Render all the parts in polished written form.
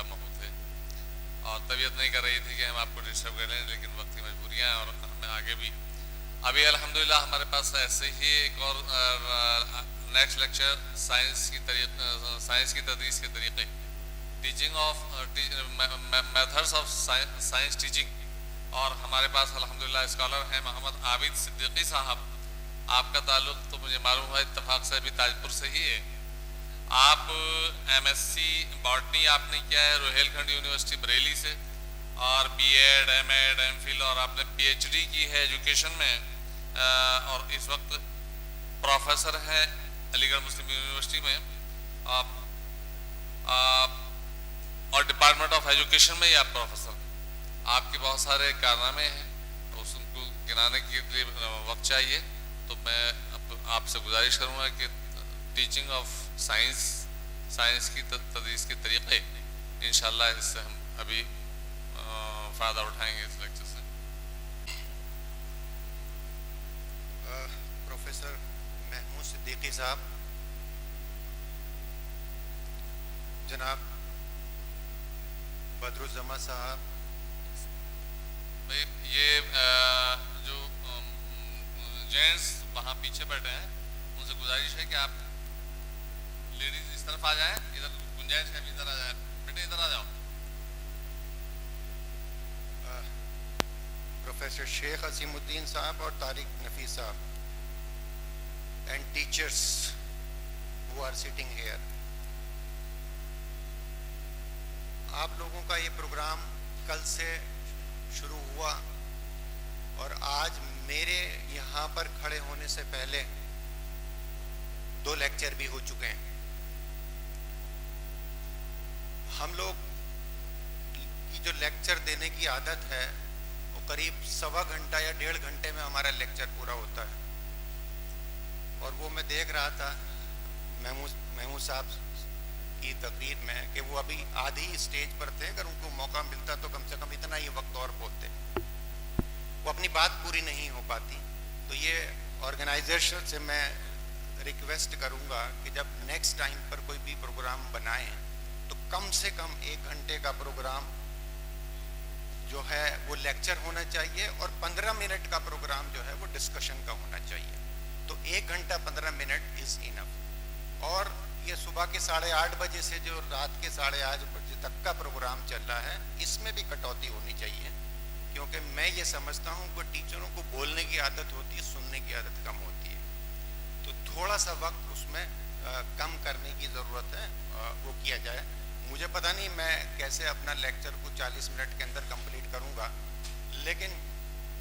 मबू थे और तबीयत नहीं कर रही थी कि हम आपको डिस्टर्ब करें, लेकिन वक्त की मजबूरियाँ और हमें आगे भी अभी अल्हम्दुलिल्लाह हमारे पास ऐसे ही एक और नेक्स्ट लेक्चर साइंस की तदरीस के तरीके, teaching of methods of science teaching. और हमारे पास अल्हम्दुलिल्लाह स्कॉलर हैं मोहम्मद आबिद सिद्दीकी साहब। आपका ताल्लुक तो मुझे मालूम है इत्तेफाक से अभी ताजपुर से ही है। आप एमएससी बॉटनी आपने किया है रोहेलखंड यूनिवर्सिटी बरेली से, और बीएड, एमएड, एमफिल और आपने पीएचडी की है एजुकेशन में, और इस वक्त प्रोफेसर हैं अलीगढ़ मुस्लिम यूनिवर्सिटी में। आप और डिपार्टमेंट ऑफ एजुकेशन में ही आप प्रोफेसर। आपके बहुत सारे कारनामे हैं, तो उनको गिनाने के लिए वक्त चाहिए, तो मैं आपसे गुजारिश करूँगा कि टीचिंग ऑफ साइंस की तदरीस के तरीक़े इंशाअल्लाह इससे हम अभी फ़ायदा उठाएंगे इस लेक्चर से। प्रोफेसर महमूद सिद्दीकी साहब, जनाब बदरुज़्ज़मा साहब, भाई ये जो जेंट्स वहाँ पीछे बैठे हैं उनसे गुजारिश है कि आप लेडीज इस तरफ आ जाएं, इधर गुंजाइश है, इधर आ जाए बेटे, इधर आ जाओ। प्रोफेसर शेख असीमुद्दीन साहब और तारिक नफीस साहब, and teachers who are sitting here. आप लोगों का ये प्रोग्राम कल से शुरू हुआ और आज मेरे यहाँ पर खड़े होने से पहले 2 लेक्चर भी हो चुके हैं। हम लोग की जो लेक्चर देने की आदत है वो करीब 1.25 घंटा या 1.5 घंटे में हमारा लेक्चर पूरा होता है, और वो मैं देख रहा था महमूद साहब की तकरीर में कि वो अभी आधी स्टेज पर थे। अगर उनको मौका मिलता तो कम से कम इतना ही वक्त और बोलते, वो अपनी बात पूरी नहीं हो पाती। तो ये ऑर्गेनाइजेशन से मैं रिक्वेस्ट करूंगा कि जब नेक्स्ट टाइम पर कोई भी प्रोग्राम बनाएं तो कम से कम 1 घंटे का प्रोग्राम जो है वो लेक्चर होना चाहिए, और 15 मिनट का प्रोग्राम जो है वो डिस्कशन का होना चाहिए। तो 1 घंटा 15 मिनट इज इनफ। और ये सुबह के 8:30 बजे से जो रात के 8:30 बजे तक का प्रोग्राम चल रहा है, इसमें भी कटौती होनी चाहिए, क्योंकि मैं ये समझता हूँ कि टीचरों को बोलने की आदत होती है, सुनने की आदत कम होती है। तो थोड़ा सा वक्त उसमें कम करने की ज़रूरत है, वो किया जाए। मुझे पता नहीं मैं कैसे अपना लेक्चर को 40 मिनट के अंदर कंप्लीट करूँगा, लेकिन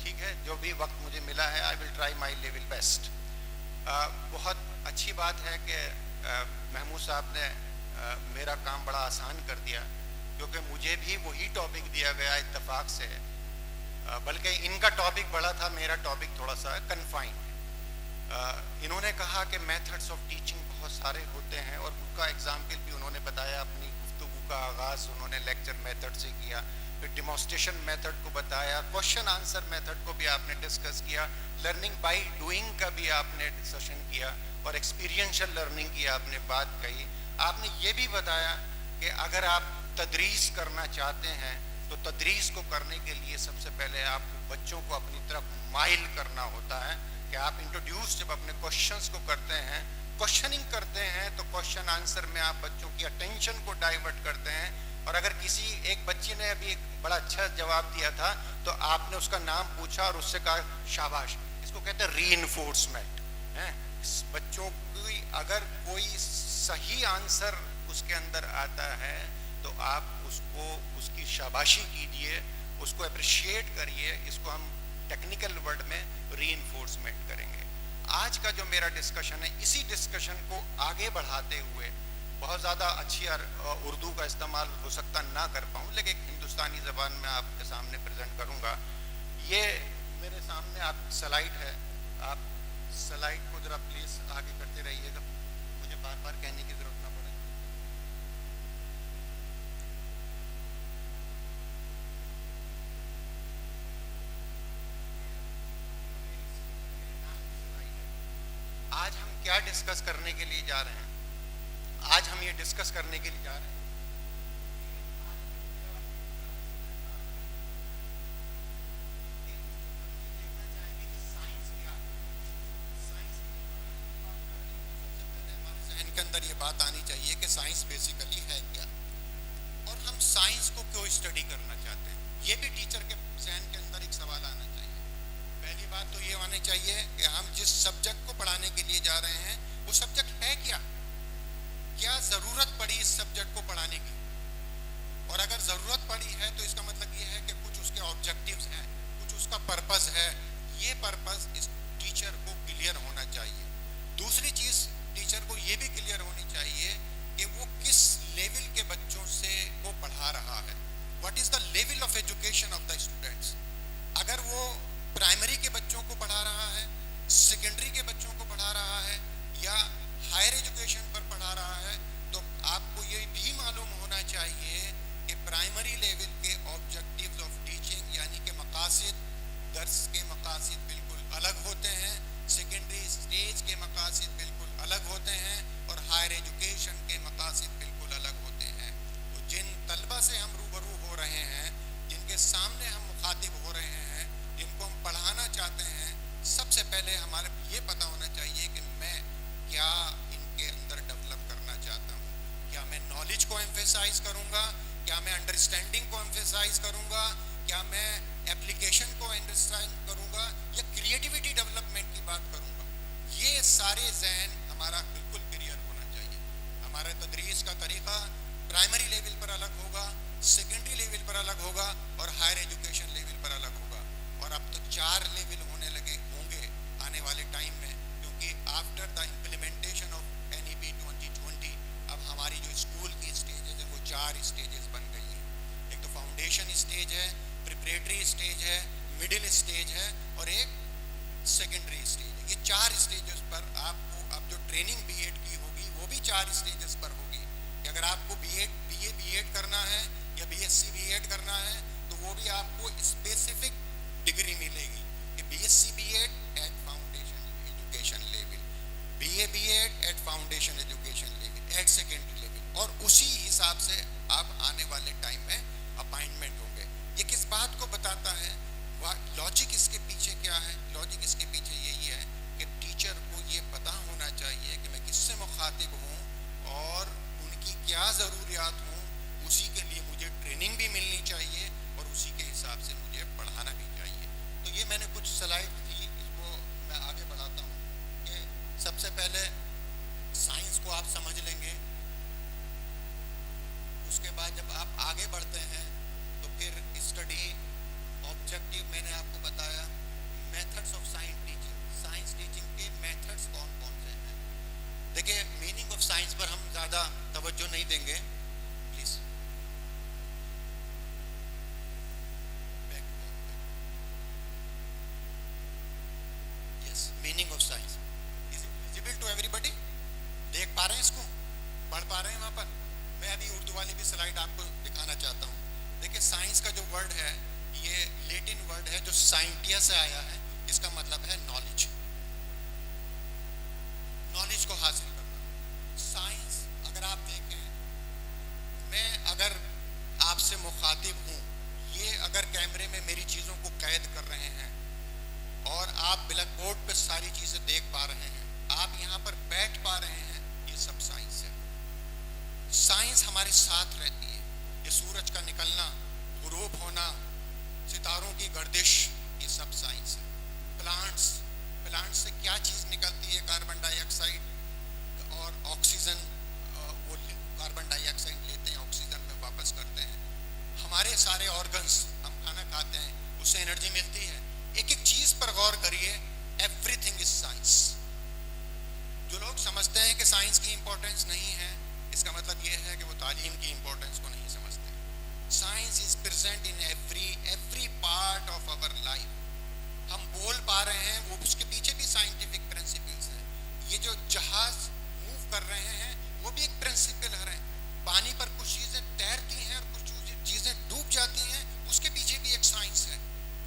ठीक है, जो भी वक्त मुझे मिला है I will try my level best. बहुत अच्छी बात है कि महमूद साहब ने मेरा काम बड़ा आसान कर दिया, क्योंकि मुझे भी वही टॉपिक दिया गया इत्तेफाक से, बल्कि इनका टॉपिक बड़ा था, मेरा टॉपिक थोड़ा सा कन्फाइंड। इन्होंने कहा कि मेथड्स ऑफ टीचिंग बहुत सारे होते हैं, और उनका एग्जाम्पल भी उन्होंने बताया। अपनी गुफ्तगू का आगाज़ उन्होंने लेक्चर मेथड से किया, फिर डिमॉन्स्ट्रेशन मेथड को बताया, क्वेश्चन आंसर मेथड को भी आपने डिस्कस किया, लर्निंग बाय डूइंग का भी आपने डिस्कशन किया, और एक्सपीरियंशियल लर्निंग की आपने बात कही। आपने ये भी बताया कि अगर आप तदरीस करना चाहते हैं तो तदरीस को करने के लिए सबसे पहले आपको बच्चों को अपनी तरफ माइल करना होता है, कि आप इंट्रोड्यूस जब अपने क्वेश्चंस को करते हैं, क्वेश्चनिंग करते हैं, तो क्वेश्चन आंसर में आप बच्चों की अटेंशन को डाइवर्ट करते हैं। और अगर किसी एक बच्ची ने अभी एक बड़ा अच्छा जवाब दिया था, तो आपने उसका नाम पूछा और उससे कहा शाबाश। इसको कहते हैं रीइंफोर्समेंट है। बच्चों की अगर कोई सही आंसर उसके अंदर आता है तो आप उसको उसकी शाबाशी कीजिए, उसको अप्रिशिएट करिए। इसको हम टेक्निकल वर्ड में रीइंफोर्समेंट करेंगे। आज का जो मेरा डिस्कशन है, इसी डिस्कशन को आगे बढ़ाते हुए, बहुत ज़्यादा अच्छी उर्दू का इस्तेमाल हो सकता ना कर पाऊँ, लेकिन हिंदुस्तानी ज़बान में आपके सामने प्रेजेंट करूँगा। ये मेरे सामने आप स्लाइड है, आप स्लाइड को ज़रा प्लीज़ आगे करते रहिएगा, मुझे बार बार कहने की ज़रूरत ना पड़े। आज हम क्या डिस्कस करने के लिए जा रहे हैं? आज हम ये डिस्कस करने के लिए जा रहे हैं अंदर ये बात आनी चाहिए कि साइंस बेसिकली है क्या, और हम साइंस को क्यों स्टडी करना चाहते हैं। ये भी टीचर के जहन के अंदर एक सवाल आना चाहिए। पहली बात तो ये आनी चाहिए कि हम जिस सब्जेक्ट को पढ़ाने के लिए जा रहे हैं वो सब्जेक्ट है क्या, क्या ज़रूरत पड़ी इस सब्जेक्ट को पढ़ाने की, और अगर ज़रूरत पड़ी है तो इसका मतलब ये है कि कुछ उसके ऑब्जेक्टिव्स हैं, कुछ उसका पर्पस है। ये पर्पस इस टीचर को क्लियर होना चाहिए। दूसरी चीज़ टीचर को ये भी क्लियर होनी चाहिए कि वो किस लेवल के बच्चों से वो पढ़ा रहा है, what is the level of education of the students. अगर वो प्राइमरी के बच्चों को पढ़ा रहा है, सेकेंडरी के बच्चों को पढ़ा रहा है, या हायर एजुकेशन पर पढ़ा रहा है, तो आपको ये भी मालूम होना चाहिए कि प्राइमरी लेवल के ऑब्जेक्टिव्स ऑफ टीचिंग यानी कि मकासद, दर्स के मकासद बिल्कुल अलग होते हैं, सेकेंडरी स्टेज के मकासद बिल्कुल अलग होते हैं, और हायर एजुकेशन के मकासद बिल्कुल अलग होते हैं। तो जिन तलबा से हम रूबरू हो रहे हैं, जिनके सामने हम मुखातिब हो रहे हैं, जिनको हम पढ़ाना चाहते हैं, सबसे पहले हमारे ये पता होना चाहिए कि मैं क्या इनके अंदर डेवलप करना चाहता हूँ। क्या मैं नॉलेज को एम्फेसाइज करूँगा, क्या मैं अंडरस्टैंडिंग को एम्फेसाइज करूँगा, क्या मैं एप्लीकेशन को अंडरस्टैंड करूँगा, या क्रिएटिविटी डेवलपमेंट की बात करूँगा। ये सारे जहन हमारा बिल्कुल क्लियर होना चाहिए। हमारा तदरीस का तरीक़ा प्राइमरी लेवल पर अलग होगा, सेकेंडरी लेवल पर अलग होगा, और हायर एजुकेशन लेवल पर अलग होगा। और अब तो 4 लेवल होने लगे होंगे आने वाले टाइम में, क्योंकि after the implementation of NEP 2020 अब हमारी जो स्कूल की स्टेजेस है वो 4 स्टेजेस बन गई हैं। एक तो फाउंडेशन स्टेज है, प्रिपरेटरी स्टेज है, मिडिल स्टेज है, और एक सेकेंडरी स्टेज है। ये 4 स्टेजेस पर आपको अब जो ट्रेनिंग B.Ed की होगी वो भी 4 स्टेजेस पर होगी। कि अगर आपको B.Ed करना है या BSc B.Ed करना है तो वो भी आपको स्पेसिफिक डिग्री मिलेगी कि BSc B.Ed at foundation education level, BA B.Ed at foundation education level, at secondary level, और उसी हिसाब से आप आने वाले टाइम में अपॉइंटमेंट होंगे। ये किस बात को बताता है, लॉजिक इसके पीछे क्या है? लॉजिक इसके पीछे यही है कि टीचर को ये पता होना चाहिए कि मैं किससे मुखातिब हूँ और उनकी क्या ज़रूरियात हूँ, उसी के लिए मुझे ट्रेनिंग भी मिलनी चाहिए और उसी के हिसाब से मुझे पढ़ाना भी चाहिए। तो ये मैंने कुछ स्लाइड थी, इसको मैं आगे बढ़ाता हूँ कि सबसे पहले साइंस को आप समझ लेंगे, उसके बाद जब आप आगे बढ़ते हैं तो फिर स्टडी ऑब्जेक्टिव मैंने आपको बताया, मेथड्स ऑफ साइंस टीचिंग के मेथड्स कौन कौन से हैं। देखिए मीनिंग ऑफ साइंस पर हम ज़्यादा तवज्जो नहीं देंगे, please yes, meaning of science is visible to everybody. देख पा रहे हैं इसको, पढ़ पा रहे हैं वहाँ पर? मैं अभी उर्दू वाली भी स्लाइड आपको दिखाना चाहता हूँ। देखिए साइंस का जो वर्ड है ये लैटिन वर्ड है जो साइंटिया से आया है, इसका मतलब है नॉलेज, नॉलेज को हासिल करना। साइंस अगर आप देखें, मैं अगर आपसे मुखातिब हूँ, ये अगर कैमरे में मेरी चीज़ों को कैद कर रहे हैं और आप ब्लैक बोर्ड पर सारी चीज़ें देख पा रहे हैं, आप यहाँ पर बैठ पा रहे हैं, ये सब साइंस है। साइंस हमारे साथ रहती है। ये सूरज का निकलना, गुरूब होना, सितारों की गर्दिश, ये सब साइंस है। प्लांट्स से क्या चीज़ निकलती है? कार्बन डाइऑक्साइड और ऑक्सीजन, वो कार्बन डाइऑक्साइड लेते हैं, ऑक्सीजन में वापस करते हैं। हमारे सारे ऑर्गन्स, हम खाना खाते हैं, उससे एनर्जी मिलती है। एक एक चीज़ पर गौर करिए, एवरीथिंग इज साइंस। जो लोग समझते हैं कि साइंस की इम्पोर्टेंस नहीं है, इसका मतलब ये है कि वो तालीम की इम्पोर्टेंस को नहीं समझते। Science is present in every part of our life. हम बोल पा रहे हैं, वो उसके पीछे भी साइंटिफिक प्रिंसिपल्स हैं। ये जो जहाज मूव कर रहे हैं वो भी एक प्रिंसिपल है। पानी पर कुछ चीज़ें तैरती हैं और कुछ चीज़ें डूब जाती हैं, उसके पीछे भी एक साइंस है।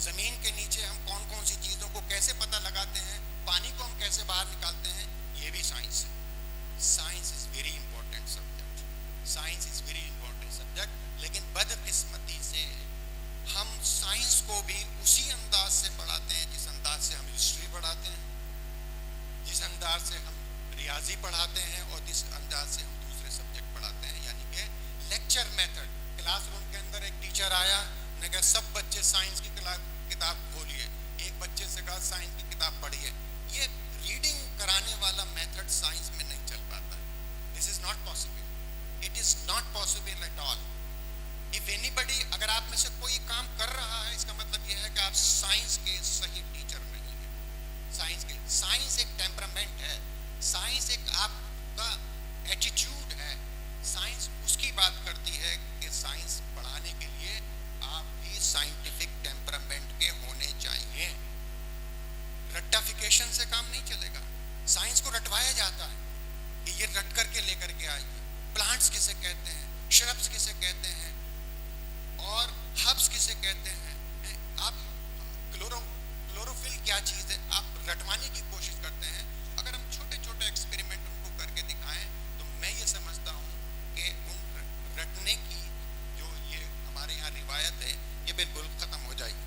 ज़मीन के नीचे हम कौन कौन सी चीज़ों को कैसे पता लगाते हैं, पानी को हम कैसे बाहर निकालते हैं, ये भी साइंस है। Science is very important subject, science is very important subject. लेकिन बदकिस्मती से हम साइंस को भी उसी अंदाज से पढ़ाते हैं जिस अंदाज से हम हिस्ट्री पढ़ाते हैं, जिस अंदाज से हम रियाजी पढ़ाते हैं और जिस अंदाज कहा सब बच्चे साइंस की किताब खोलिए, एक बच्चे से कहा साइंस की किताब पढ़िए। ये रीडिंग कराने वाला मेथड साइंस में नहीं चल पाता। This is not possible, it is not possible at all. If anybody, अगर आप में से कोई काम कर रहा है, इसका मतलब यह है कि आप साइंस के सही टीचर नहीं है। साइंस एक टेम्परामेंट है, साइंस एक आपका एटीट्यूड है। साइंस उसकी बात करती है कि साइंस पढ़ाने के लिए आप भी साइंटिफिक टेम्परामेंट के होने चाहिए। रट्टाफिकेशन से काम नहीं चलेगा। साइंस को रटवाया जाता है कि ये रट करके लेकर के आइए। प्लांट्स किसे कहते हैं, श्रब्स किसे कहते हैं, और हर्ब्स किसे कहते हैं, आप क्लोरोफिल क्या चीज है, आप रटवाने की कोशिश करते हैं। अगर हम छोटे छोटे एक्सपेरिमेंट उनको करके दिखाएं तो मैं ये समझता हूं कि उन रटने की जो ये हमारे यहाँ रिवायत है ये बिल्कुल खत्म हो जाएगी।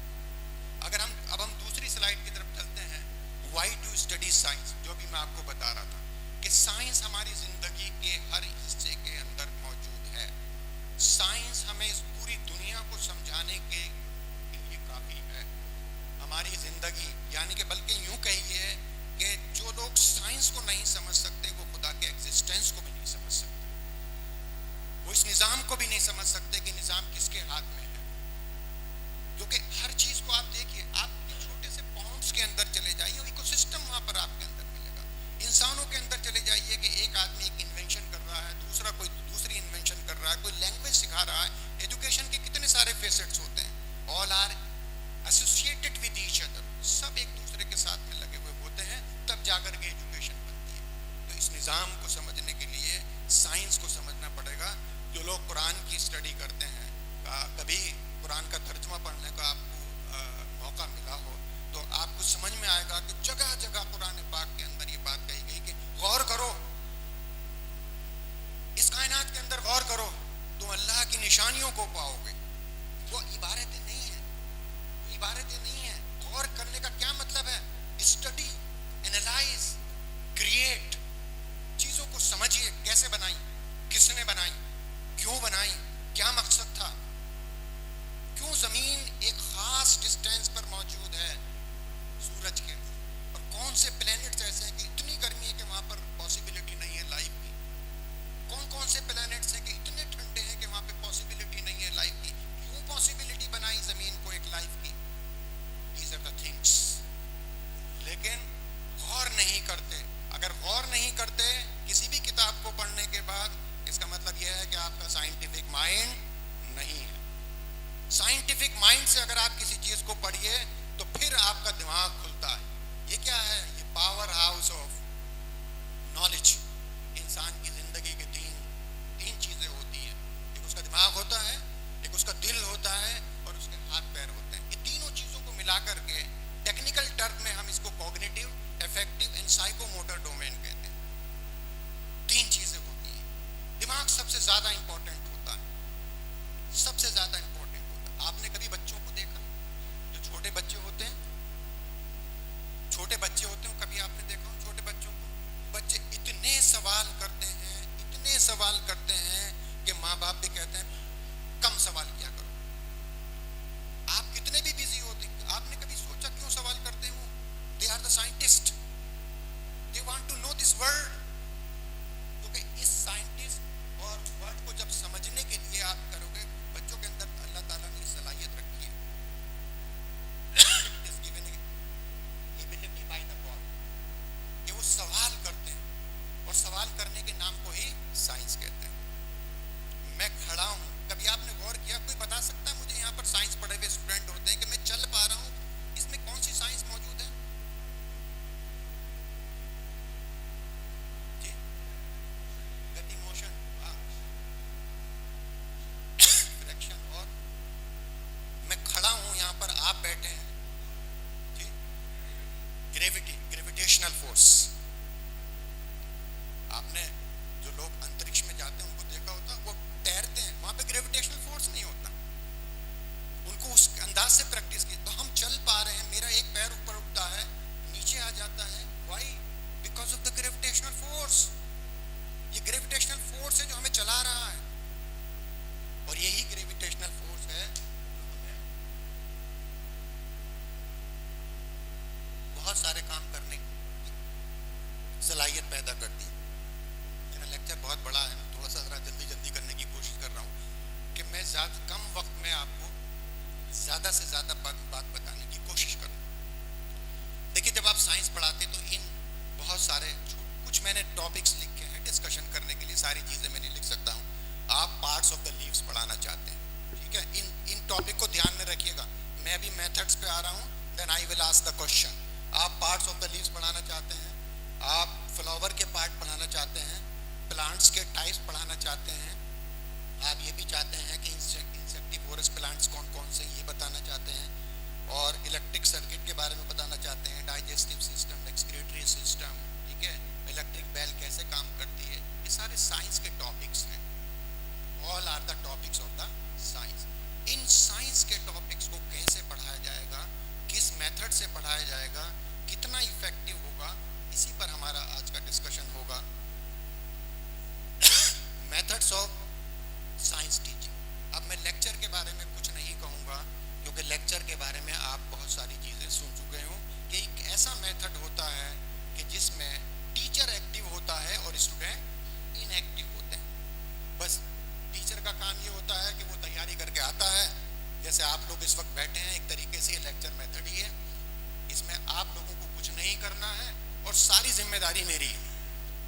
अगर हम दूसरी स्लाइड की तरफ चलते हैं, व्हाई टू स्टडी साइंस, जो भी मैं आपको बता रहा था कि साइंस हमारी जिंदगी के हर हिस्से के अंदर मौजूद है। साइंस हमें इस पूरी दुनिया को समझाने के लिए काफी है। हमारी जिंदगी यानी कि बल्कि यूं कहिए कि जो लोग साइंस को नहीं समझ सकते वो खुदा के एग्जिस्टेंस को भी नहीं समझ सकते, वो इस निजाम को भी नहीं समझ सकते कि निजाम किसके हाथ में है। क्योंकि हर चीज को आप देखिए, आप छोटे से पॉन्ड्स के अंदर चले जाइए, इकोसिस्टम वहां पर आपके अंदर मिलेगा। इंसानों के अंदर चले जाइए कि एक आदमी एक इन्वेंशन कर रहा है, दूसरा कोई दूसरी इन्वेंशन कर रहा है, कोई लैंग्वेज सिखा रहा है। एजुकेशन के कितने सारे फेसेट्स होते हैं, all are associated with each other, सब एक दूसरे के साथ में लगे हुए होते हैं, तब जाकर के एजुकेशन बनती है। तो इस निज़ाम को समझने के लिए साइंस को समझना पड़ेगा। जो लोग कुरान की स्टडी करते हैं, कभी कुरान का तर्जुमा पढ़ने का आपको मौका मिला हो तो आपको समझ में आएगा कि जगह जगह कुरान पाक के अंदर ये बात कही गई कि गौर करो, इस कायनात के अंदर गौर करो, तुम अल्लाह की निशानियों को पाओगे। वो इबारतें नहीं है, वो इबारतें नहीं है। गौर करने का क्या मतलब है? स्टडी, एनालाइज, क्रिएट, चीजों को समझिए, कैसे बनाई, किसने बनाई, क्यों बनाई, क्या मकसद था, क्यों जमीन एक खास डिस्टेंस पर मौजूद है सूरज के, और कौन से प्लैनेट्स ऐसे हैं कि इतनी गर्मी है कि वहां पर पॉसिबिलिटी नहीं है लाइफ की, कौन कौन से प्लैनेट्स हैं कि इतने ठंडे हैं कि वहां पे पॉसिबिलिटी नहीं है लाइफ की, क्यों पॉसिबिलिटी बनाई जमीन को एक लाइफ की। These are the things. लेकिन गौर नहीं करते। अगर गौर नहीं करते किसी भी किताब को पढ़ने के बाद, इसका मतलब यह है कि आपका साइंटिफिक माइंड नहीं है। साइंटिफिक माइंड से अगर आप किसी चीज को पढ़िए तो फिर आपका दिमाग खुलता है। ये क्या है? ये पावर हाउस ऑफ नॉलेज। इंसान की जिंदगी के तीन चीजें होती हैं, एक उसका दिमाग होता है, एक उसका दिल होता है, और उसके हाथ पैर होते हैं। ये तीनों चीजों को मिलाकर के टेक्निकल टर्म में हम इसको cognitive, affective and psychomotor domain कहते हैं। तीन चीजें होती हैं। दिमाग सबसे ज्यादा इंपॉर्टेंट होता है, सबसे ज्यादा इंपॉर्टेंट होता है। आपने कभी बच्चों को देखा जो छोटे बच्चे होते हैं, छोटे बच्चे होते हैं, कभी आपने देखा हो छोटे बच्चों को? बच्चे इतने सवाल करते हैं, इतने सवाल करते हैं कि माँ बाप भी कहते हैं कम सवाल किया करो। आप कितने भी बिजी होते हैं, आपने कभी सोचा क्यों सवाल करते हो? They are the scientist, they want to know this world. क्योंकि इस साइंटिस्ट और वर्ल्ड को जब समझने के लिए आप करोगे, बच्चों के अंदर अल्लाह ताला ने सलाहियत रखी है by the God, कि वो सवाल करते हैं, और सवाल करने के नाम को ही साइंस कहते हैं। मैं खड़ा हूं, कभी आपने गौर किया, कोई बता सकता है मुझे, यहाँ पर साइंस पढ़े हुए स्टूडेंट होते हैं, कि मैं चल पा रहा हूं, इसमें कौन सी साइंस मौजूद है? जी, गति, मोशन, फ्रैक्शन, और मैं खड़ा हूं यहाँ पर, आप बैठे हैं, ग्रेविटेशनल फोर्स। आपने जो लोग अंतरिक्ष में जाते हैं उनको देखा होता, वो तैरते हैं, वहां पे ग्रेविटेशनल फोर्स नहीं होता, उनको उस अंदाज से प्रैक्टिस की। तो हम चल पा रहे हैं, मेरा एक पैर ऊपर उठता है, नीचे आ जाता है, why? Because of the gravitational force. ये ग्रेविटेशनल फोर्स है जो हमें चला रहा है, और यही ग्रेविटेशनल फोर्स है जो हमें ज़्यादा से ज़्यादा बात बताने की कोशिश करूँ। देखिए, जब आप साइंस पढ़ाते तो इन बहुत सारे कुछ मैंने टॉपिक्स लिखे हैं डिस्कशन करने के लिए, सारी चीज़ें मैं नहीं लिख सकता हूँ। आप पार्ट्स ऑफ द लीव्स पढ़ाना चाहते हैं, ठीक है, इन टॉपिक को ध्यान में रखिएगा। मैं अभी मेथड्स पे आ रहा हूँ, then I will ask the question. आप पार्ट्स ऑफ द लीव्स पढ़ाना चाहते हैं, आप फ्लावर के पार्ट पढ़ाना चाहते हैं, प्लांट्स के टाइप्स पढ़ाना चाहते हैं, आप ये भी चाहते हैं कि इंसेक्टिवोरस प्लांट्स कौन कौन से ये बताना चाहते हैं, और इलेक्ट्रिक सर्किट के बारे में बताना चाहते हैं, डाइजेस्टिव सिस्टम, एक्सक्रीटरी सिस्टम, ठीक है, इलेक्ट्रिक बेल कैसे काम करती है, ये सारे साइंस के टॉपिक्स हैं। All are the topics of the science. इन साइंस के टॉपिक्स को कैसे पढ़ाया जाएगा, किस मेथड से पढ़ाया जाएगा, कितना इफेक्टिव होगा, इसी पर हमारा आज का डिस्कशन होगा। Methods of science teaching. अब मैं लेक्चर के बारे में कुछ नहीं कहूँगा, क्योंकि लेक्चर के बारे में आप बहुत सारी चीज़ें सुन चुके हो कि एक ऐसा मेथड होता है कि जिसमें टीचर एक्टिव होता है और स्टूडेंट इनएक्टिव होते हैं। बस टीचर का काम ये होता है कि वो तैयारी करके आता है, जैसे आप लोग इस वक्त बैठे हैं, एक तरीके से ये लेक्चर मेथड ही है। इसमें आप लोगों को कुछ नहीं करना है और सारी जिम्मेदारी मेरी है।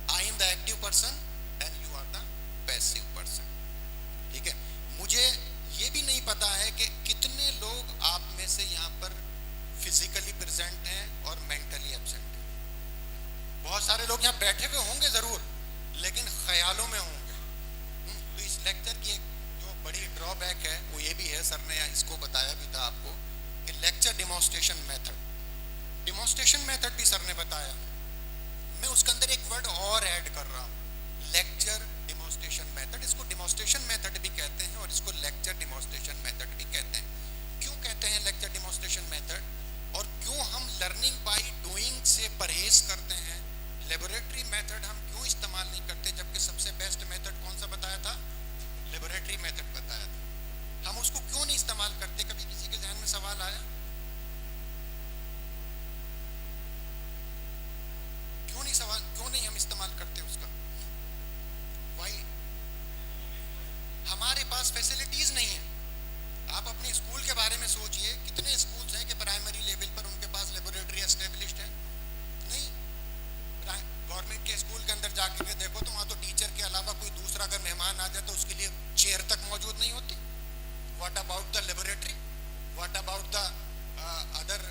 I am the active person and you are the passive person, ठीक है। मुझे ये भी नहीं पता है कि कितने लोग आप में से यहाँ पर फिजिकली प्रेजेंट हैं और मेंटली एब्सेंट हैं। बहुत सारे लोग यहाँ बैठे हुए होंगे ज़रूर, लेकिन ख्यालों में होंगे। तो इस लेक्चर की एक जो बड़ी ड्रॉबैक है वो ये भी है, सर ने इसको बताया भी था आपको, कि लेक्चर डिमॉन्स्ट्रेशन मेथड भी सर ने बताया। मैं उसके अंदर एक वर्ड और ऐड कर रहा हूँ, लेक्चर डिमॉन्स्ट्रेशन मेथड। इसको डिमॉन्स्ट्रेशन मेथड भी कहते हैं और इसको लेक्चर डिमॉन्स्ट्रेशन मेथड भी कहते हैं। क्यों कहते हैं लेक्चर डिमॉन्स्ट्रेशन मेथड, और क्यों हम लर्निंग बाय डूइंग से परहेज करते हैं, लेबोरेटरी मेथड हम क्यों इस्तेमाल नहीं करते, जबकि सबसे बेस्ट मेथड कौन सा बताया था, लेबोरेटरी मेथड बताया था। हम उसको क्यों नहीं इस्तेमाल करते? कभी किसी के ध्यान में सवाल आया? क्यों नहीं हम इस्तेमाल करते उसका? वाई? हमारे पास फैसिलिटीज नहीं है। आप अपने स्कूल के बारे में सोचिए, कितने स्कूल्स हैं कि प्राइमरी लेवल पर उनके पास लेबोरेटरी एस्टेब्लिश्ड है? नहीं। गवर्नमेंट के स्कूल के अंदर जाके के देखो तो वहाँ तो टीचर के अलावा कोई दूसरा अगर मेहमान आ जाए तो उसके लिए चेयर तक मौजूद नहीं होती। What about the laboratory, what about the other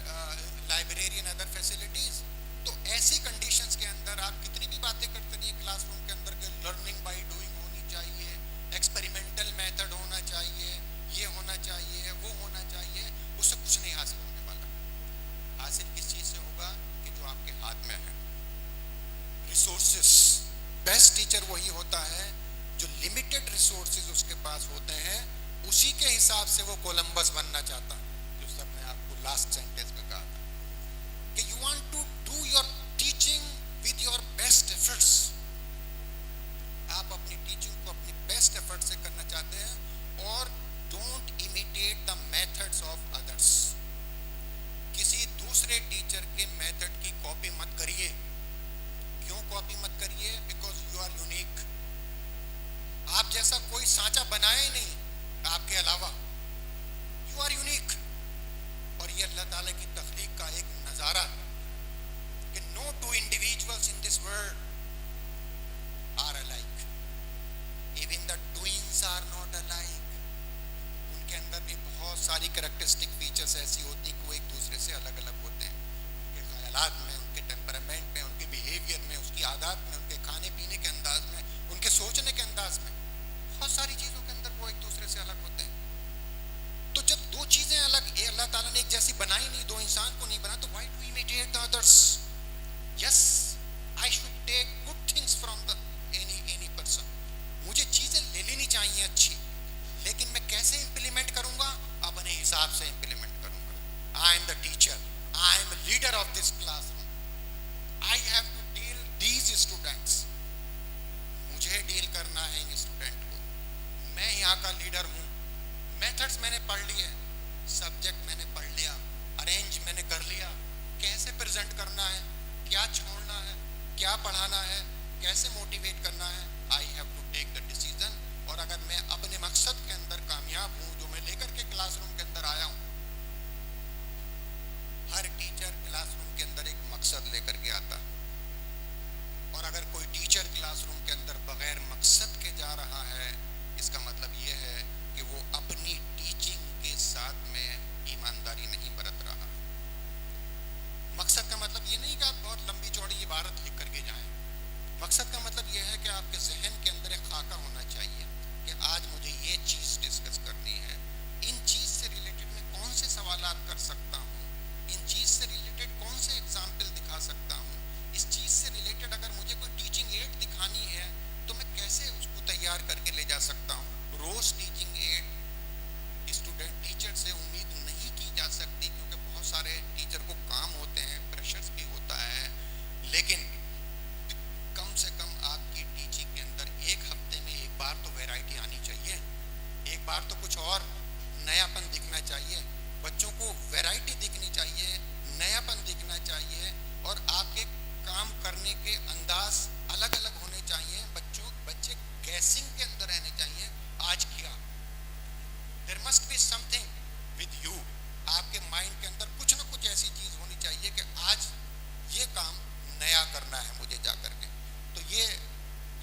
library and other facilities? तो ऐसी कंडीशंस के अंदर आप कितनी भी बातें करते रहिए क्लासरूम के अंदर के लर्निंग बाय डूइंग होनी चाहिए, एक्सपेरिमेंटल मेथड होना चाहिए, ये होना चाहिए, वो होना चाहिए, उससे कुछ नहीं हासिल होने वाला। हासिल किस चीज़ से होगा कि जो आपके हाथ में है, रिसोर्सेस। बेस्ट टीचर वही होता है जो लिमिटेड रिसोर्सेज उसके पास होते हैं, उसी के हिसाब से वो कोलंबस बनना चाहता है, जो सर ने आपको लास्ट सेंटेंस में कहा था कि you want to do your teaching with your best efforts. आप अपनी टीचिंग को अपनी बेस्ट एफर्ट से करना चाहते हैं, और don't imitate the methods of others. किसी दूसरे टीचर के मेथड की कॉपी मत करिए। क्यों कॉपी मत करिए? Because you are unique. आप जैसा कोई सांचा बनाया ही नहीं आपके अलावा, यू आर यूनिक। और ये अल्लाह ताला की तख्लीक का एक नज़ारा कि no two individuals in this world are alike, even the doings are not alike. उनके अंदर भी बहुत सारी कैरेक्टरिस्टिक फीचर्स ऐसी होती कि वो एक दूसरे से अलग अलग होते हैं, उनके ख्यालात में, उनके टेम्परामेंट में, उनके बिहेवियर में, उसकी आदत में, उनके खाने पीने के अंदाज में, उनके सोचने के अंदाज में, बहुत सारी चीज़ों के अंदर वो एक दूसरे से अलग होते हैं। तो जब दो चीज़ें अलग, अल्लाह ताला ने एक जैसी बनाई नहीं, दो इंसान को नहीं बना, तो why do imitate the others? Yes, I should take good things from the any person. मुझे चीज़ें ले लेनी चाहिए अच्छी, लेकिन मैं कैसे इम्प्लीमेंट करूँगा? अपने हिसाब से इम्प्लीमेंट करूँगा। I am the teacher, I am leader of this classroom, I have to deal these students. मुझे डील करना है इन स्टूडेंट को, मैं यहाँ का लीडर हूँ। मेथड्स मैंने पढ़ लिए, सब्जेक्ट मैंने पढ़ लिया, अरेंज मैंने कर लिया, कैसे प्रेजेंट करना है, क्या छोड़ना है, क्या पढ़ाना है, कैसे मोटिवेट करना है, I have to take the decision. और अगर मैं अपने मकसद के अंदर कामयाब हूँ, जो मैं लेकर के क्लासरूम के अंदर आया हूँ, टीचर से उम्मीद नहीं की जा सकती, क्योंकि बहुत सारे टीचर को काम होते हैं, प्रेशर्स भी होता है, लेकिन कम से कम आपकी टीचिंग के अंदर एक हफ्ते में एक बार तो वैरायटी आनी चाहिए, एक बार तो कुछ और नयापन दिखना चाहिए, बच्चों को वैरायटी दिखनी चाहिए, नयापन दिखना चाहिए, और आपके काम करने के अंदाज अलग अलग होने चाहिए। बच्चे गैसिंग के अंदर रहने चाहिए, आज किया, there must be something with you, आपके माइंड के अंदर कुछ ना कुछ ऐसी चीज होनी चाहिए कि आज ये काम नया करना है मुझे जा करके। तो ये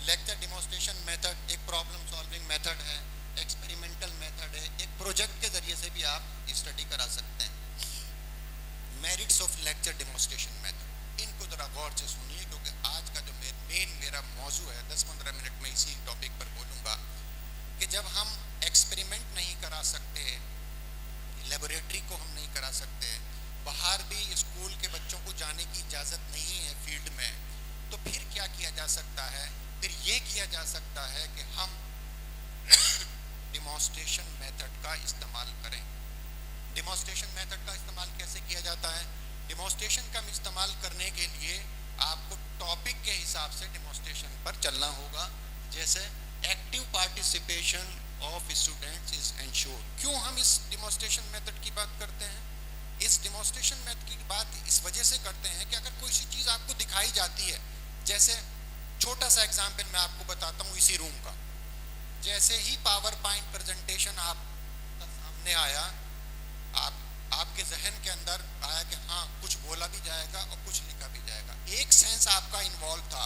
लेक्चर डिमॉन्स्ट्रेशन मेथड एक प्रॉब्लम सॉल्विंग मेथड है, एक्सपेरिमेंटल मेथड है, एक प्रोजेक्ट के जरिए से भी आप स्टडी करा सकते हैं। Merits of lecture demonstration method, इनको जरा गौर से सुनिए, क्योंकि आज का जो मेरा मौजू है, 10-15 मिनट में इसी टॉपिक पर बोलूँगा कि जब हम एक्सपेरिमेंट नहीं करा सकते, लेबोरेटरी को हम नहीं करा सकते, बाहर भी स्कूल के बच्चों को जाने की इजाज़त नहीं है फील्ड में, तो फिर क्या किया जा सकता है? फिर ये किया जा सकता है कि हम डिमॉन्स्ट्रेशन मेथड का इस्तेमाल करें। डिमॉन्स्ट्रेशन मेथड का इस्तेमाल कैसे किया जाता है? डिमॉन्स्ट्रेशन का इस्तेमाल करने के लिए आपको टॉपिक के हिसाब से डिमॉन्स्ट्रेशन पर चलना होगा। जैसे active participation of students is ensure. क्यों हम इस डिमॉन्स्ट्रेशन मेथड की बात करते हैं? इस डिमॉन्स्ट्रेशन मेथड की बात इस वजह से करते हैं कि अगर कोई सी चीज़ आपको दिखाई जाती है, जैसे छोटा सा एग्जाम्पल मैं आपको बताता हूँ इसी रूम का, जैसे ही पावर पॉइंट प्रेजेंटेशन आप सामने आया, आपके जहन के अंदर आया कि हाँ कुछ बोला भी जाएगा और कुछ लिखा भी जाएगा, एक सेंस आपका इन्वॉल्व था।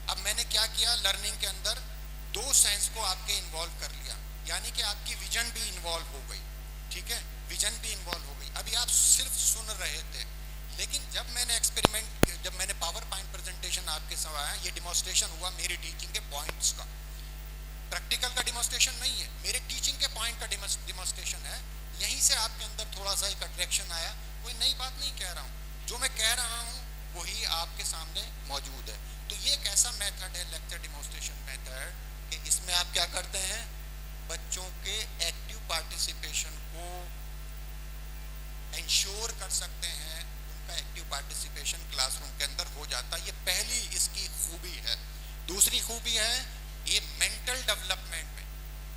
अब मैंने क्या किया, लर्निंग के अंदर दो सेंस को आपके इन्वॉल्व कर लिया, यानी कि आपकी विजन भी इन्वॉल्व हो गई, ठीक है, विजन भी इन्वॉल्व हो गई। अभी आप सिर्फ सुन रहे थे, लेकिन जब मैंने पावर पॉइंट प्रेजेंटेशन आपके साथ आया, ये डिमॉन्स्ट्रेशन हुआ मेरी टीचिंग के पॉइंट्स का, प्रैक्टिकल का डिमॉन्स्ट्रेशन नहीं है, मेरे टीचिंग के पॉइंट का डिमॉन्स्ट्रेशन है। यहीं से आपके अंदर थोड़ा सा एक अट्रैक्शन आया, कोई नई बात नहीं कह रहा हूँ, जो मैं कह रहा हूँ वही आपके सामने मौजूद है। तो ये एक ऐसा मेथड है लेक्चर डिमॉन्स्ट्रेशन मेथड कि इसमें आप क्या करते हैं, बच्चों के एक्टिव पार्टिसिपेशन को इंश्योर कर सकते हैं, उनका एक्टिव पार्टिसिपेशन क्लासरूम के अंदर हो जाता है। ये पहली इसकी खूबी है। दूसरी खूबी है ये मेंटल डेवलपमेंट में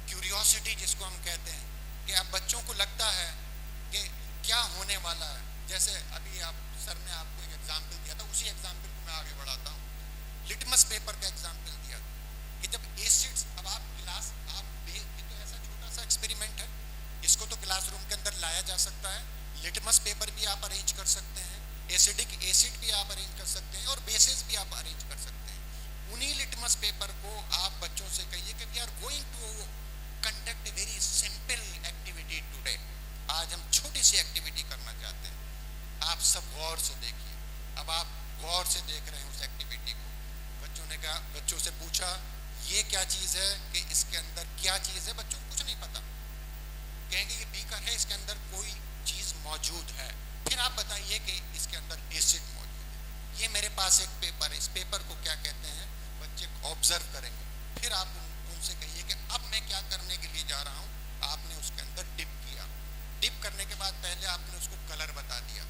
क्यूरियोसिटी जिसको हम कहते हैं, कि अब बच्चों को लगता है कि क्या होने वाला है। जैसे अभी आप सर ने आपको एक एग्जाम्पल दिया था, उसी एग्जाम्पल को मैं आगे बढ़ाता हूँ। लिटमस पेपर का एग्जाम्पल दिया कि जब एसिड्स, अब आप क्लास ये तो ऐसा छोटा सा एक्सपेरिमेंट है, इसको तो क्लासरूम के अंदर लाया जा सकता है। लिटमस पेपर भी आप अरेंज कर सकते हैं, एसिडिक एसिड भी आप अरेंज कर सकते हैं, और बेसिस भी आप अरेंज कर सकते हैं। उन्हीं लिटमस पेपर को आप बच्चों से कहिए कि we are going to conduct a very simple activity today, आज हम छोटी सी एक्टिविटी करना चाहते हैं, आप सब गौर से देखिए। अब आप गौर से देख रहे हैं उस एक्टिविटी को, बच्चों ने कहा, बच्चों से पूछा ये क्या चीज़ है, कि इसके अंदर क्या चीज़ है, बच्चों को कुछ नहीं पता, कहेंगे ये बीकर है, इसके अंदर कोई चीज़ मौजूद है। फिर आप बताइए कि इसके अंदर एसिड मौजूद है, ये मेरे पास एक पेपर है, इस पेपर को क्या कहते हैं, बच्चे ऑब्जर्व करेंगे। फिर आप उनसे कहिए कि अब मैं क्या करने के लिए जा रहा हूँ, आपने उसके अंदर डिप किया, डिप करने के बाद पहले आपने उसको कलर बता दिया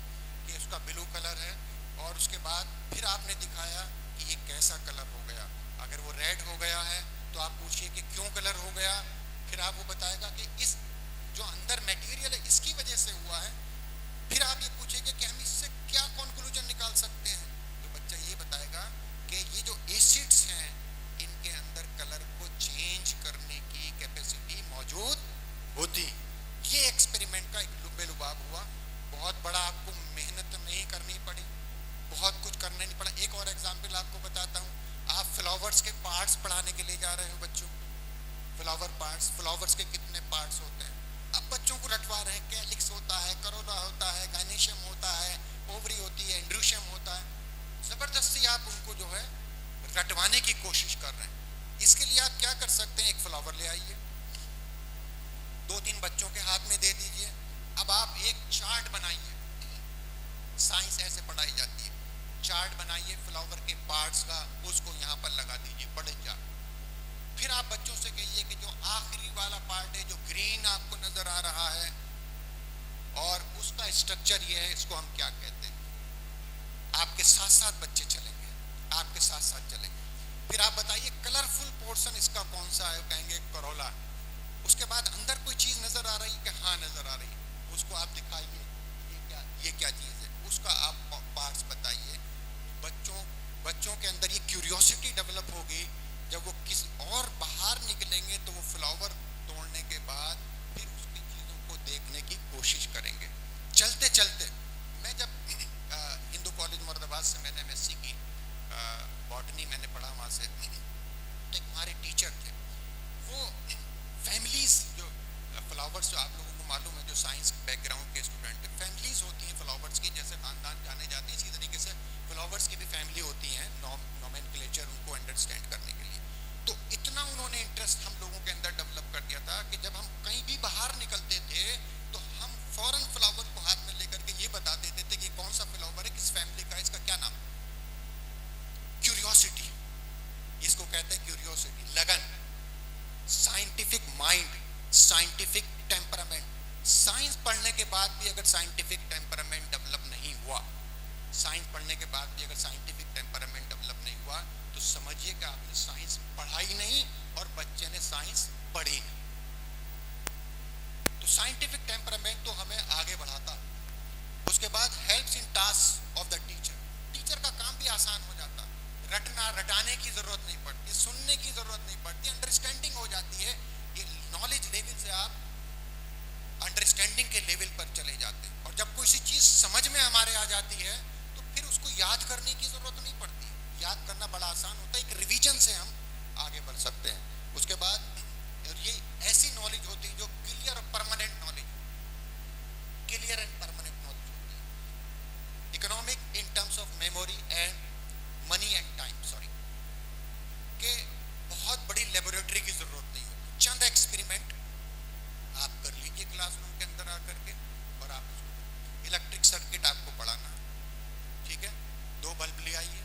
कि उसका ब्लू कलर है, और उसके बाद फिर आपने दिखाया कि ये कैसा कलर हो गया। अगर वो रेड हो गया है तो आप पूछिए कि क्यों कलर हो गया, फिर आप वो बताएगा कि इस जो अंदर मटेरियल है इसकी वजह से हुआ है। फिर आप ये पूछेंगे कि हम इससे क्या कंक्लूजन निकाल सकते हैं, तो बच्चा ये बताएगा कि ये जो एसिड्स हैं इनके अंदर कलर को चेंज करने की कैपेसिटी मौजूद होती। ये एक्सपेरिमेंट का एक लुबेलुबाब हुआ, बहुत बड़ा आपको मेहनत नहीं करनी पड़ी, बहुत कुछ करना नहीं पड़ा। एक और एग्जाम्पल आपको बताता हूँ, आप फ्लावर्स के पार्ट्स पढ़ाने के लिए जा रहे हो बच्चों, फ्लावर पार्ट्स, फ्लावर्स के कितने पार्ट्स होते हैं, अब बच्चों को रटवा रहे हैं, कैलिक्स होता है, करोला होता है, गाइनेशियम होता है, ओवरी होती है, एंड्रोशियम होता है, जबरदस्ती आप उनको जो है रटवाने की कोशिश कर रहे हैं। इसके लिए आप क्या कर सकते हैं, एक फ्लावर ले आइए, 2-3 बच्चों के हाथ में दे दीजिए, अब आप एक चार्ट बनाइए, साइंस ऐसे पढ़ाई जाती है, चार्ट बनाइए फ्लावर के पार्ट्स का, उसको यहाँ पर लगा दीजिए बड़े चार्ट। फिर आप बच्चों से कहिए कि जो आखिरी वाला पार्ट है, जो ग्रीन आपको नजर आ रहा है, स्ट्रक्चर ये है, इसको हम क्या कहते हैं। आपके साथ साथ बच्चे चलेंगे, आपके साथ साथ चलेंगे। फिर आप बताइए कलरफुल पोर्शन इसका कौन सा है, कहेंगे करोला। उसके बाद अंदर कोई चीज नजर आ रही है कि हाँ नजर आ रही है, उसको आप दिखाइए ये क्या चीज है, उसका आप पार्ट्स बताइए। बच्चों के अंदर ये क्यूरियोसिटी डेवलप होगी। जब वो किसी और बाहर निकलेंगे तो वो फ्लावर तोड़ने के बाद फिर उसकी चीजों को देखने की कोशिश करेंगे। चलते चलते मैं जब हिंदू कॉलेज मुरादाबाद से मैंने एमएससी की, बॉटनी मैंने पढ़ा वहाँ से, तो हमारे टीचर थे, वो फैमिलीज जो फ्लावर्स, जो आप लोगों को मालूम है, जो साइंस बैकग्राउंड के स्टूडेंट हैं, फैमिलीज होती हैं फ्लावर्स की, जैसे खानदान जाने जाते हैं, इसी तरीके से फ्लावर्स की भी फैमिली होती हैं, नोमेनक्लेचर उनको अंडरस्टैंड करने के लिए। तो इतना उन्होंने इंटरेस्ट हम लोगों के अंदर डेवलप कर दिया था कि जब हम कहीं भी बाहर निकलते थे तो हम फौरन फ्लावर को हाथ में लेकर के ये बता देते थे कि कौन सा फ्लावर है, किस फैमिली का, इसका क्या नाम। क्यूरियोसिटी, इसको कहते हैं क्यूरियोसिटी, लगन, scientific mind, scientific temperament. Science पढ़ने के बाद भी अगर साइंटिफिक टेम्परामेंट डेवलप नहीं हुआ, साइंस पढ़ने के बाद भी अगर साइंटिफिक टेम्परामेंट डेवलप नहीं हुआ, तो समझिए कि आपने साइंस पढ़ा ही नहीं और बच्चे ने साइंस पढ़ी नहीं। तो साइंटिफिक टेम्परामेंट तो हमें आगे बढ़ाता। उसके बाद helps in task of the teacher, teacher का काम भी आसान हो जाता, रटाने की जरूरत नहीं पड़ती, सुनने की जरूरत नहीं पड़ती, अंडरस्टैंडिंग हो जाती है। ये नॉलेज लेवल से आप अंडरस्टैंडिंग के लेवल पर चले जाते हैं, और जब कोई सी चीज समझ में हमारे आ जाती है तो फिर उसको याद करने की जरूरत नहीं पड़ती, याद करना बड़ा आसान होता है। एक रिवीजन से हम आगे बढ़ सकते हैं। उसके बाद ये ऐसी नॉलेज होती है जो क्लियर और permanent knowledge, clear and permanent knowledge होती है। Economic in terms of memory and money and time, sorry, के बहुत बड़ी लेबोरेटरी की जरूरत नहीं होती। चंद एक्सपेरिमेंट आप कर लीजिए क्लासरूम के अंदर आकर के, और आप उसको इलेक्ट्रिक सर्किट आपको पढ़ाना, ठीक है, 2 बल्ब ले आइए,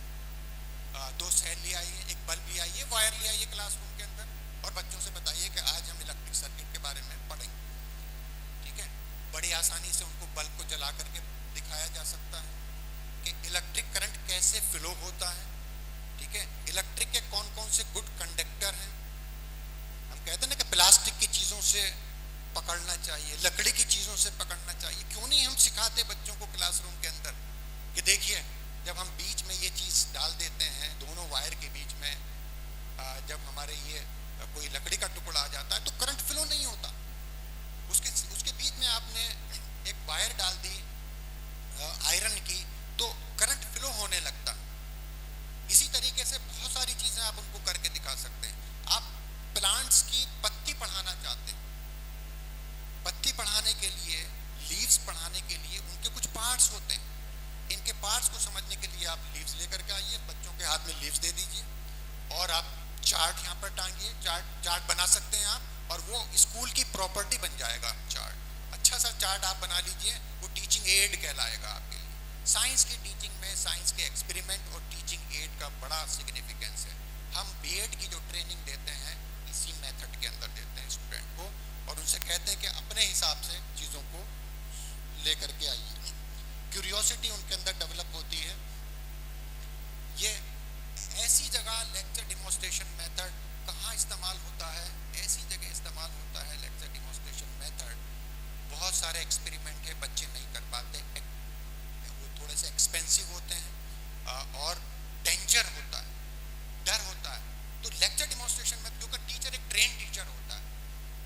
2 सेल ले आइए, 1 बल्ब ले आइए, वायर ले आइए क्लासरूम के अंदर, और बच्चों से बताइए कि आज हम इलेक्ट्रिक सर्किट के बारे में पढ़ेंगे, ठीक है। बड़ी आसानी से उनको बल्ब को जला करके दिखाया जा सकता है कि इलेक्ट्रिक करंट कैसे फ्लो होता है, ठीक है। इलेक्ट्रिक के कौन कौन से गुड कंडक्टर हैं। हम कहते हैं ना कि प्लास्टिक की चीज़ों से पकड़ना चाहिए, लकड़ी की चीज़ों से पकड़ना चाहिए, क्यों नहीं हम सिखाते बच्चों को क्लासरूम के अंदर कि देखिए जब हम बीच में ये चीज़ डाल देते हैं, दोनों वायर के बीच में जब हमारे ये कोई लकड़ी का टुकड़ा आ जाता है तो करंट फ्लो नहीं होता, उसके बीच में आपने एक वायर डाल दी आयरन की तो करंट फ्लो होने लगता। इसी तरीके से बहुत सारी चीजें आप उनको करके दिखा सकते हैं। आप प्लांट्स की पत्ती पढ़ाना चाहते हैं, पत्ती पढ़ाने के लिए, लीव्स पढ़ाने के लिए उनके कुछ पार्ट्स होते हैं, इनके पार्ट्स को समझने के लिए आप लीव्स लेकर के आइए, बच्चों के हाथ में लीव्स दे दीजिए, और आप चार्ट यहाँ पर टांगिए, चार्ट बना सकते हैं आप, और वो स्कूल की प्रॉपर्टी बन जाएगा। चार्ट, अच्छा सा चार्ट आप बना लीजिए, वो टीचिंग एड कहलाएगा आपके लिए। साइंस की टीचिंग में साइंस के एक्सपेरिमेंट और टीचिंग एड का बड़ा सिग्निफिकेंस है। हम बीएड की जो ट्रेनिंग देते हैं इसी मेथड के अंदर देते हैं स्टूडेंट को, और उनसे कहते हैं कि अपने हिसाब से चीज़ों को लेकर के आइए। क्यूरियोसिटी उनके अंदर डेवलप होती है। ये ऐसी जगह लेक्चर डिमॉन्स्ट्रेशन मेथड कहाँ इस्तेमाल होता है, ऐसी जगह इस्तेमाल होता है लेक्चर डिमॉन्स्ट्रेशन मेथड। बहुत सारे एक्सपेरिमेंट है, बच्चे नहीं कर पाते, वो थोड़े से एक्सपेंसिव होते हैं और डेंजर होता है, डर होता है। तो लेक्चर डिमॉन्स्ट्रेशन में क्योंकि टीचर एक ट्रेन टीचर होता है,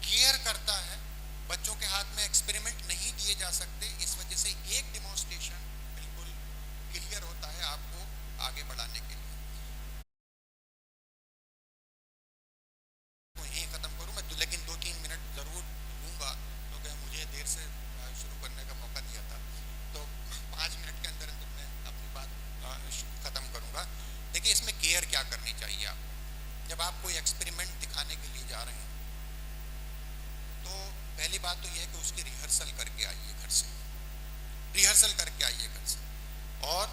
केयर करता है, बच्चों के हाथ में एक्सपेरिमेंट नहीं दिए जा सकते, इस वजह से एक डिमॉन्स्ट्रेशन बिल्कुल क्लियर होता है आपको आगे बढ़ाने के लिए। यहीं खत्म करूँ मैं, लेकिन 2-3 मिनट जरूर लूँगा क्योंकि मुझे देर से शुरू करने का मौका दिया था, तो 5 मिनट के अंदर अंदर मैं अपनी बात खत्म करूँगा। देखिए इसमें केयर क्या करनी चाहिए आप, जब आप कोई एक्सपेरिमेंट दिखाने के लिए जा रहे हैं तो पहली बात तो यह है कि उसकी रिहर्सल करके आइए घर से, रिहर्सल करके आइए घर से। और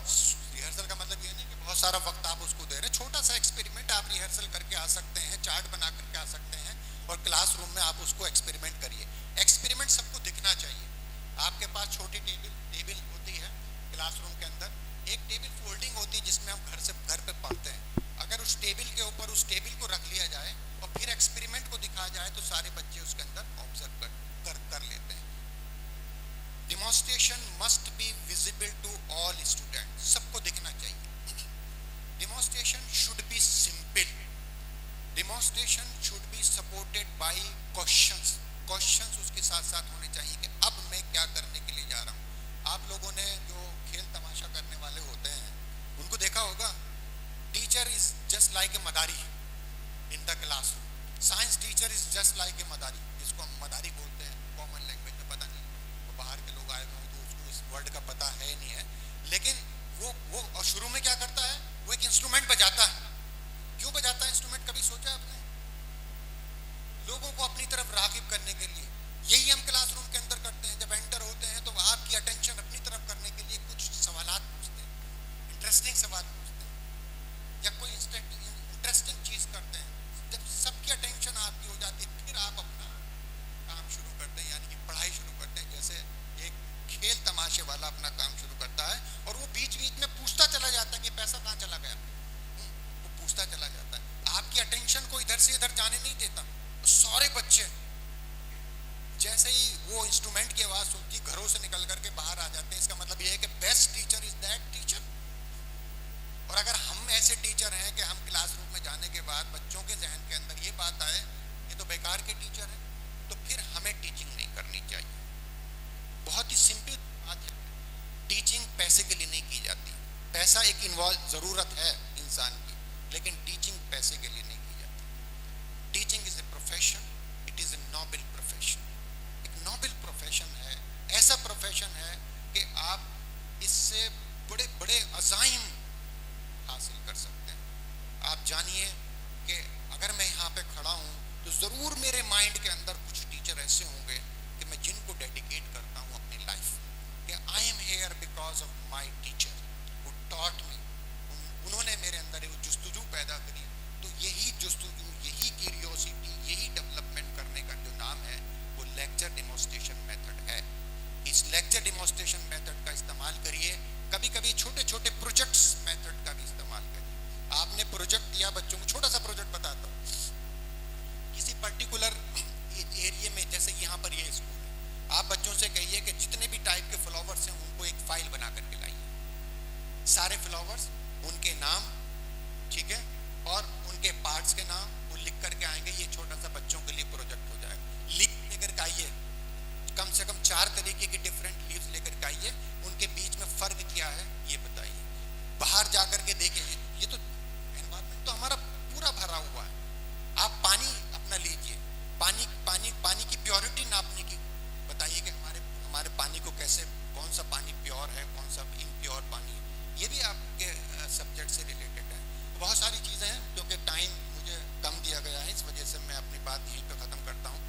रिहर्सल का मतलब ये नहीं कि बहुत सारा वक्त आप उसको दे रहे हैं, छोटा सा एक्सपेरिमेंट आप रिहर्सल करके आ सकते हैं, चार्ट बना करके आ सकते हैं, और क्लासरूम में आप उसको एक्सपेरिमेंट करिए। एक्सपेरिमेंट सबको दिखना चाहिए। आपके पास छोटी table demonstration must be visible to all student, सबको दिखना चाहिए। Demonstration should be simple, demonstration should be supported by questions, questions उसके साथ साथ होने चाहिए कि अब मैं क्या करने के लिए जा रहा हूँ। आप लोगों ने जो खेल तमाशा करने वाले होते हैं उनको देखा होगा, teacher is just like a madari in the classroom, science teacher is just like a madari, जिसको हम मदारी बोलते हैं कॉमन लैंग्वेज में, पता नहीं वो बाहर के लोग आए हुए तो उसको इस वर्ड का पता है नहीं है, लेकिन वो और शुरू में क्या करता है, वो एक इंस्ट्रूमेंट बजाता है। क्यों बजाता है इंस्ट्रूमेंट, कभी सोचा आपने? लोगों को अपनी तरफ राग़िब करने के लिए। यही हम क्लासरूम के अंदर करते हैं, जब एंटर होते हैं तो आपकी अटेंशन अपनी तरफ करने के लिए कुछ सवालात पूछते हैं, इंटरेस्टिंग सवाल पूछते हैं या कोई इंटरेस्टिंग चीज करते हैं। जब सबकी अटेंशन आपकी हो जाती है फिर आप अपना काम शुरू करते हैं, यानी कि पढ़ाई शुरू करते हैं। जैसे एक खेल तमाशे वाला अपना काम शुरू करता है और वो बीच बीच में पूछता चला जाता है कि पैसा कहाँ चला गया, वो पूछता चला जाता है, आपकी अटेंशन को इधर से इधर जाने नहीं देता। तो सारे बच्चे जैसे ही वो इंस्ट्रूमेंट की आवाज सुनती घरों से निकल करके बाहर आ जाते हैं। इसका मतलब ये है कि best teacher is that teacher. और अगर हम ऐसे टीचर हैं कि हम क्लासरूम में जाने के बाद बच्चों के जहन के अंदर ये बात आए ये तो बेकार के टीचर हैं, तो फिर हमें टीचिंग नहीं करनी चाहिए। बहुत ही सिंपल बात है, टीचिंग पैसे के लिए नहीं की जाती। पैसा एक इन्वॉल्व जरूरत है इंसान की, लेकिन टीचिंग पैसे के लिए नहीं की जाती। Teaching is a profession, it is a noble profession. एक नोबल प्रोफेशन है, ऐसा प्रोफेशन है कि आप इससे बड़े बड़े अज़ाइम हासिल कर सकते हैं। आप जानिए कि अगर मैं यहाँ पे खड़ा हूँ तो ज़रूर मेरे माइंड के अंदर कुछ टीचर ऐसे होंगे कि मैं जिनको डेडिकेट करता हूँ अपनी लाइफ, कि I am here because of my teacher who taught me. उन्होंने मेरे अंदर एक जुस्तजू पैदा करी। तो यही जुस्तजू, यही क्यूरियोसिटी, यही डेवलपमेंट करने का जो नाम है वो लेक्चर डेमोन्स्ट्रेशन मेथड है। इस लेक्चर डेमोन्स्ट्रेशन मेथड का इस्तेमाल करिए। कभी कभी छोटे छोटे प्रोजेक्ट्स मेथड का भी इस्तेमाल करिए। आपने प्रोजेक्ट दिया बच्चों को, छोटा सा प्रोजेक्ट बताता हूँ, किसी पर्टिकुलर एरिया में, जैसे यहाँ पर ये स्कूल है, आप बच्चों से कहिए कि जितने भी टाइप के फ्लावर्स हैं उनको एक फाइल बना करके लाइए। सारे फ्लावर्स, उनके नाम, ठीक है, और उनके पार्ट्स के नाम वो लिख करके आएंगे। ये छोटा सा बच्चों के लिए प्रोजेक्ट हो जाएगा। लिख लेकर के आइए, कम से कम 4 तरीके के डिफरेंट लीव्स लेकर के आइए, उनके बीच में फर्क क्या है ये बताइए। बाहर जाकर के देखिए, ये तो एनवायरनमेंट तो हमारा पूरा भरा हुआ है। आप पानी अपना लीजिए, पानी की प्योरिटी नापने की बताइए कि हमारे पानी को कैसे, कौन सा पानी प्योर है, कौन सा इम्प्योर पानी है। ये भी आपके सब्जेक्ट से रिलेटेड है। बहुत सारी चीज़ें हैं, क्योंकि टाइम मुझे कम दिया गया है, इस वजह से मैं अपनी बात यहीं पे ख़त्म करता हूँ।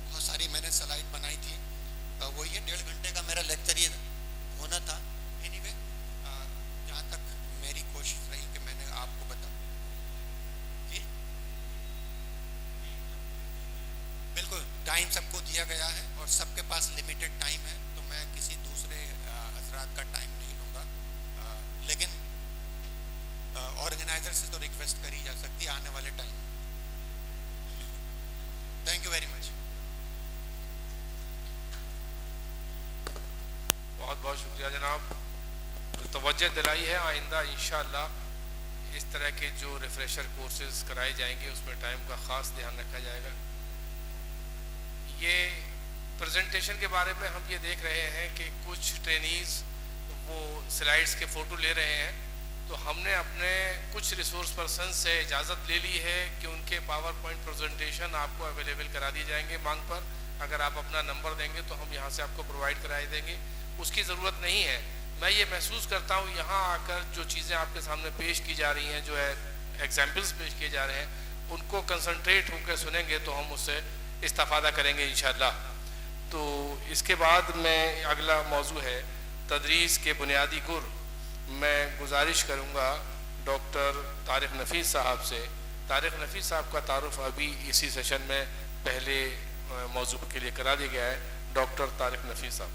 बहुत सारी मैंने स्लाइड बनाई थी, वो ये 1.5 घंटे का मेरा लेक्चर ये होना था। एनीवे, जहाँ तक मेरी कोशिश रही कि मैंने आपको बता जी, बिल्कुल टाइम सबको दिया गया है और सबके पास लिमिटेड टाइम है, तो मैं किसी दूसरे हजरात का टाइम नहीं लूँगा। लेकिन ऑर्गेनाइजर से तो रिक्वेस्ट करी जा सकती है आने वाले time. Thank you very much. बहुत बहुत शुक्रिया जनाब, जो तवज्जो दिलाई है। आइंदा इंशाअल्लाह इस तरह के जो रिफ्रेशर कोर्सेज कराए जाएंगे उसमें टाइम का ख़ास ध्यान रखा जाएगा। ये प्रेजेंटेशन के बारे में हम ये देख रहे हैं कि कुछ ट्रेनीज़ वो स्लाइड्स के फ़ोटो ले रहे हैं, तो हमने अपने कुछ रिसोर्स पर्सन से इजाज़त ले ली है कि उनके पावर पॉइंट प्रेजेंटेशन आपको अवेलेबल करा दिए जाएंगे मांग पर। अगर आप अपना नंबर देंगे तो हम यहाँ से आपको प्रोवाइड करा देंगे, उसकी ज़रूरत नहीं है। मैं ये महसूस करता हूँ यहाँ आकर जो चीज़ें आपके सामने पेश की जा रही हैं, जो है एग्जाम्पल्स पेश किए जा रहे हैं, उनको कंसंट्रेट होकर सुनेंगे तो हम उससे इस्तेफादा करेंगे इंशाअल्लाह। तो इसके बाद में अगला मौजू है तदरीस के बुनियादी गुर। मैं गुजारिश करूँगा डॉक्टर तारिक नफीस साहब से। तारिक नफीस साहब का तारुफ अभी इसी सेशन में पहले मौजू के लिए करा दिया गया है। डॉक्टर तारिक नफीस साहब।